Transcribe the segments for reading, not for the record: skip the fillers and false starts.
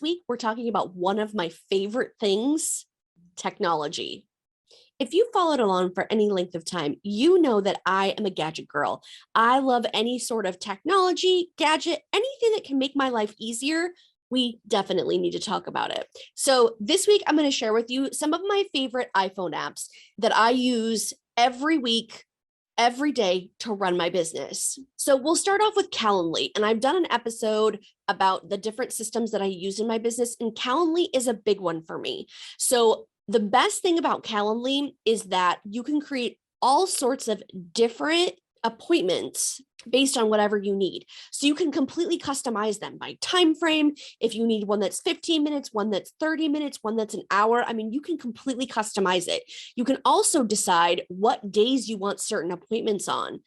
this week we're talking about one of my favorite things, technology. If you followed along for any length of time, you know that I am a gadget girl. I love any sort of technology, gadget, anything that can make my life easier. We definitely need to talk about it. So, this week, I'm going to share with you some of my favorite iPhone apps that I use every week, every day to run my business. So, we'll start off with Calendly. And I've done an episode about the different systems that I use in my business, and Calendly is a big one for me. So, the best thing about Calendly is that you can create all sorts of different appointments based on whatever you need. So you can completely customize them by time frame. If you need one that's 15 minutes, one that's 30 minutes, one that's an hour, I mean, you can completely customize it. You can also decide what days you want certain appointments on.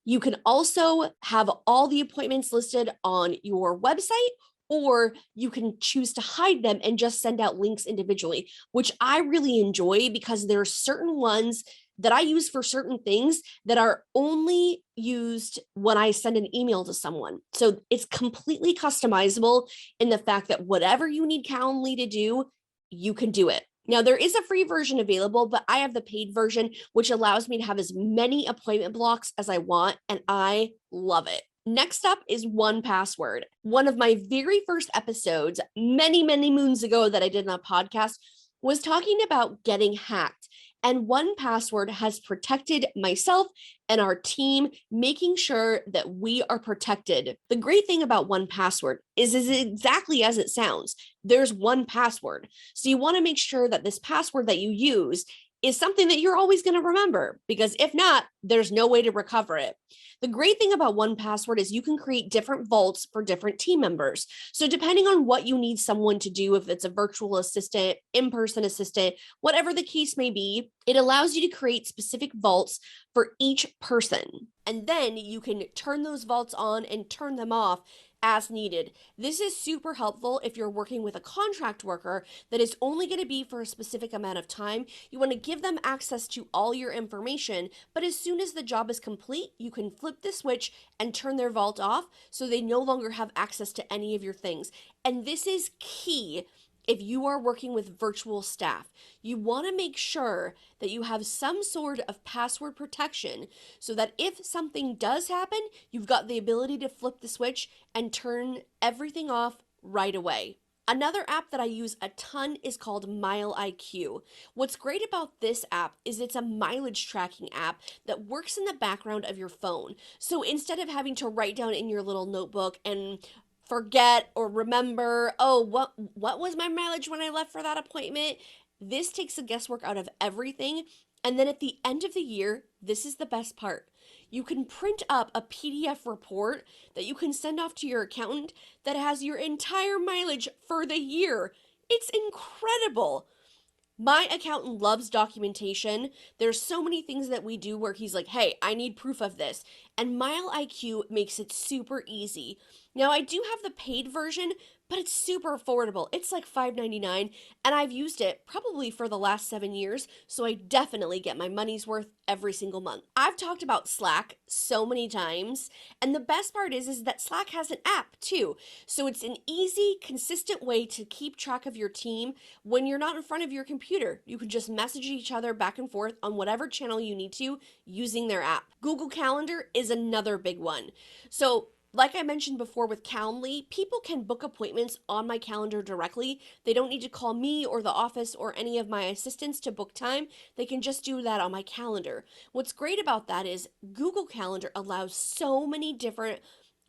You can also have all the appointments listed on your website, or you can choose to hide them and just send out links individually, which I really enjoy because there are certain ones that I use for certain things that are only used when I send an email to someone. So it's completely customizable in the fact that whatever you need Calendly to do, you can do it. Now, there is a free version available, but I have the paid version, which allows me to have as many appointment blocks as I want, and I love it. Next up is 1Password. One of my very first episodes, many, many moons ago that I did on a podcast, was talking about getting hacked. And 1Password has protected myself and our team, making sure that we are protected. The great thing about 1Password is exactly as it sounds. There's 1Password. So you want to make sure that this password that you use is something that you're always going to remember, because if not, there's no way to recover it. The great thing about 1Password is you can create different vaults for different team members. So depending on what you need someone to do, if it's a virtual assistant, in-person assistant, whatever the case may be, it allows you to create specific vaults for each person. And then you can turn those vaults on and turn them off as needed. This is super helpful if you're working with a contract worker that is only going to be for a specific amount of time. You want to give them access to all your information, but as soon as the job is complete, you can flip the switch and turn their vault off so they no longer have access to any of your things. And this is key. If you are working with virtual staff, you want to make sure that you have some sort of password protection so that if something does happen, you've got the ability to flip the switch and turn everything off right away. Another app that I use a ton is called MileIQ. What's great about this app is it's a mileage tracking app that works in the background of your phone. So instead of having to write down in your little notebook and forget or remember, oh, what was my mileage when I left for that appointment? This takes the guesswork out of everything. And then at the end of the year, this is the best part. You can print up a PDF report that you can send off to your accountant that has your entire mileage for the year. It's incredible. My accountant loves documentation. There's so many things that we do where he's like, hey, I need proof of this. And MileIQ makes it super easy. Now, I do have the paid version, but it's super affordable. It's like $5.99, and I've used it probably for the last 7 years, so I definitely get my money's worth every single month. I've talked about Slack so many times, and the best part is that Slack has an app too. So it's an easy, consistent way to keep track of your team when you're not in front of your computer. You can just message each other back and forth on whatever channel you need to using their app. Google Calendar is another big one. So like I mentioned before with Calendly, people can book appointments on my calendar directly. They don't need to call me or the office or any of my assistants to book time. They can just do that on my calendar. What's great about that is Google Calendar allows so many different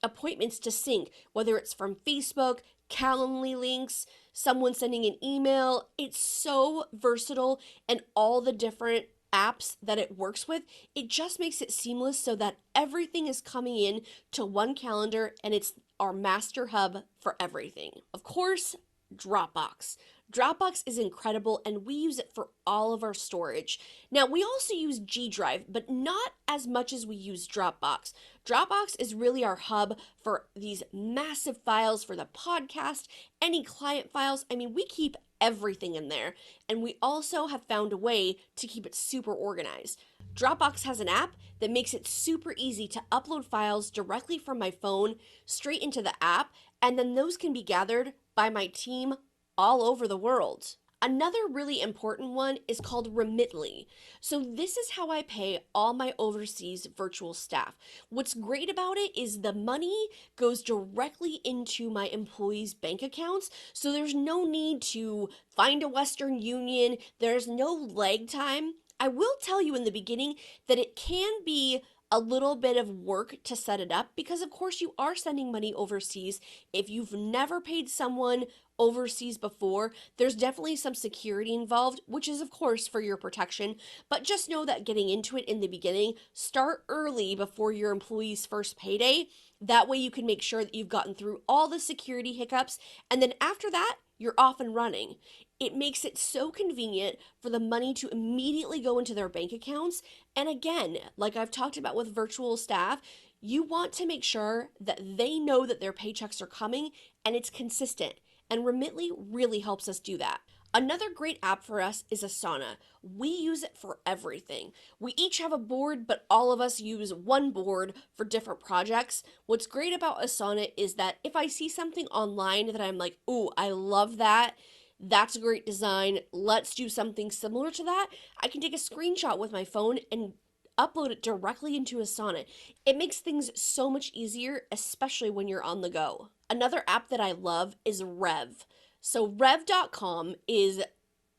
appointments to sync, whether it's from Facebook, Calendly links, someone sending an email. It's so versatile, and all the different apps that it works with, it just makes it seamless so that everything is coming in to one calendar, and it's our master hub for everything. Of course, Dropbox. Dropbox is incredible, and we use it for all of our storage. Now, we also use G Drive, but not as much as we use Dropbox. Dropbox is really our hub for these massive files for the podcast, any client files. I mean, we keep everything in there, and we also have found a way to keep it super organized. Dropbox has an app that makes it super easy to upload files directly from my phone straight into the app, and then those can be gathered by my team all over the world. Another really important one is called Remitly. So, this is how I pay all my overseas virtual staff. What's great about it is the money goes directly into my employees' bank accounts. So, there's no need to find a Western Union, there's no lag time. I will tell you in the beginning that it can be a little bit of work to set it up because, of course, you are sending money overseas. If you've never paid someone overseas before, there's definitely some security involved, which is, of course, for your protection. But just know that getting into it in the beginning, start early before your employee's first payday. That way, you can make sure that you've gotten through all the security hiccups. And then after that, you're off and running. It makes it so convenient for the money to immediately go into their bank accounts. And again, like I've talked about with virtual staff, you want to make sure that they know that their paychecks are coming and it's consistent. And Remitly really helps us do that. Another great app for us is Asana. We use it for everything. We each have a board, but all of us use one board for different projects. What's great about Asana is that if I see something online that I'm like, ooh, I love that, that's a great design, let's do something similar to that, I can take a screenshot with my phone and upload it directly into Asana. It makes things so much easier, especially when you're on the go. Another app that I love is Rev. So, Rev.com is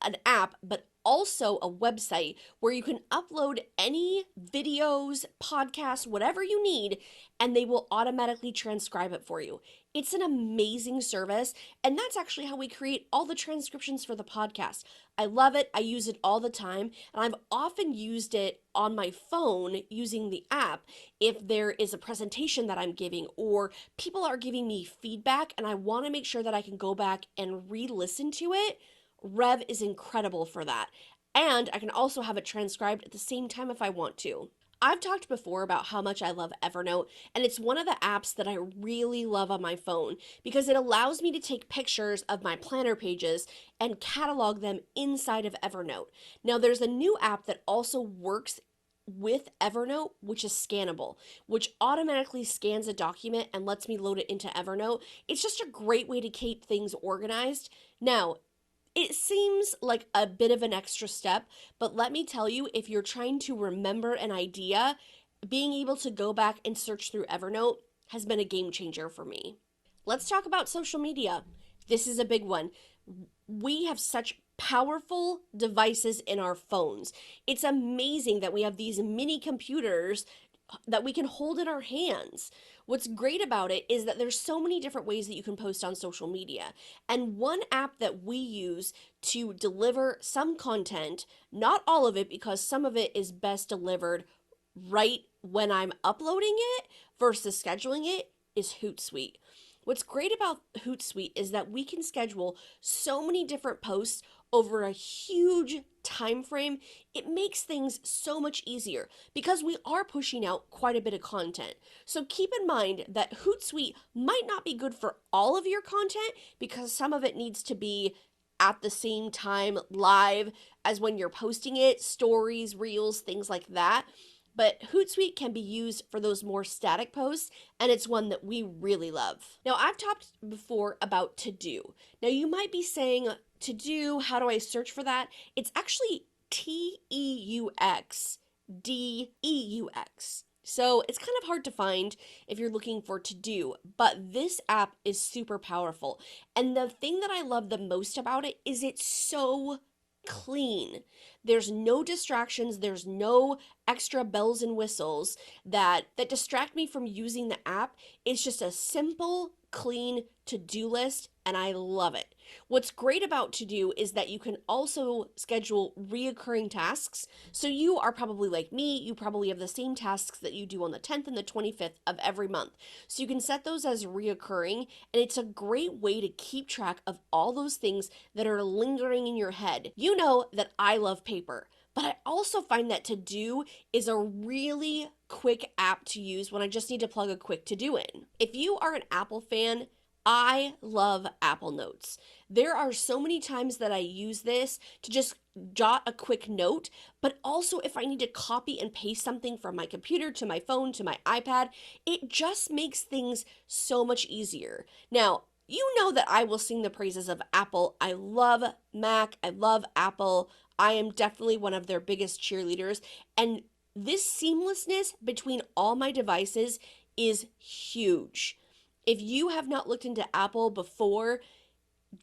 an app, but also a website where you can upload any videos, podcasts, whatever you need, and they will automatically transcribe it for you. It's an amazing service, and that's actually how we create all the transcriptions for the podcast. I love it. I use it all the time, and I've often used it on my phone using the app if there is a presentation that I'm giving or people are giving me feedback and I want to make sure that I can go back and re-listen to it. Rev is incredible for that. And I can also have it transcribed at the same time if I want to. I've talked before about how much I love Evernote, and it's one of the apps that I really love on my phone because it allows me to take pictures of my planner pages and catalog them inside of Evernote. Now, there's a new app that also works with Evernote, which is Scannable, which automatically scans a document and lets me load it into Evernote. It's just a great way to keep things organized. Now, it seems like a bit of an extra step, but let me tell you, if you're trying to remember an idea, being able to go back and search through Evernote has been a game changer for me. Let's talk about social media. This is a big one. We have such powerful devices in our phones. It's amazing that we have these mini computers that we can hold in our hands. What's great about it is that there's so many different ways that you can post on social media. And one app that we use to deliver some content, not all of it because some of it is best delivered right when I'm uploading it versus scheduling it, is Hootsuite. What's great about Hootsuite is that we can schedule so many different posts over a huge time frame. It makes things so much easier because we are pushing out quite a bit of content. So keep in mind that Hootsuite might not be good for all of your content because some of it needs to be at the same time live as when you're posting it, stories, reels, things like that. But Hootsuite can be used for those more static posts, and it's one that we really love. Now, I've talked before about To-Do. Now, you might be saying, To-Do, how do I search for that? It's actually Teux, So it's kind of hard to find if you're looking for To-Do, but this app is super powerful. And the thing that I love the most about it is it's so clean. There's no distractions, there's no extra bells and whistles that distract me from using the app. It's just a simple, clean to-do list, and I love it. What's great about To-Do is that you can also schedule reoccurring tasks. So you are probably like me, you probably have the same tasks that you do on the 10th and the 25th of every month. So you can set those as reoccurring, and it's a great way to keep track of all those things that are lingering in your head. You know that I love paper, but I also find that To-Do is a really quick app to use when I just need to plug a quick to-do in. If you are an Apple fan, I love Apple Notes. There are so many times that I use this to just jot a quick note, but also if I need to copy and paste something from my computer to my phone to my iPad, it just makes things so much easier. Now, You know that I will sing the praises of Apple. I love Mac. I love Apple. I am definitely one of their biggest cheerleaders. And this seamlessness between all my devices is huge. If you have not looked into Apple before,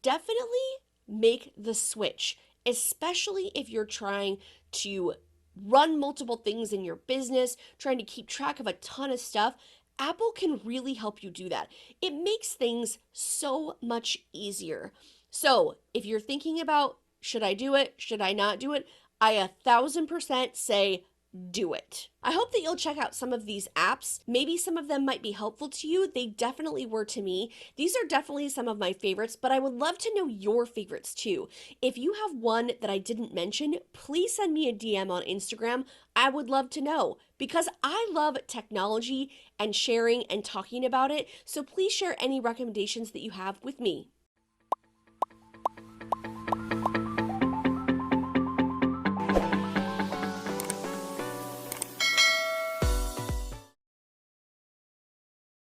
definitely make the switch, especially if you're trying to run multiple things in your business, trying to keep track of a ton of stuff. Apple can really help you do that. It makes things so much easier. So, if you're thinking about should I do it, should I not do it, I 1,000% say do it. I hope that you'll check out some of these apps. Maybe some of them might be helpful to you. They definitely were to me. These are definitely some of my favorites, but I would love to know your favorites too. If you have one that I didn't mention, please send me a DM on Instagram. I would love to know because I love technology and sharing and talking about it. So please share any recommendations that you have with me.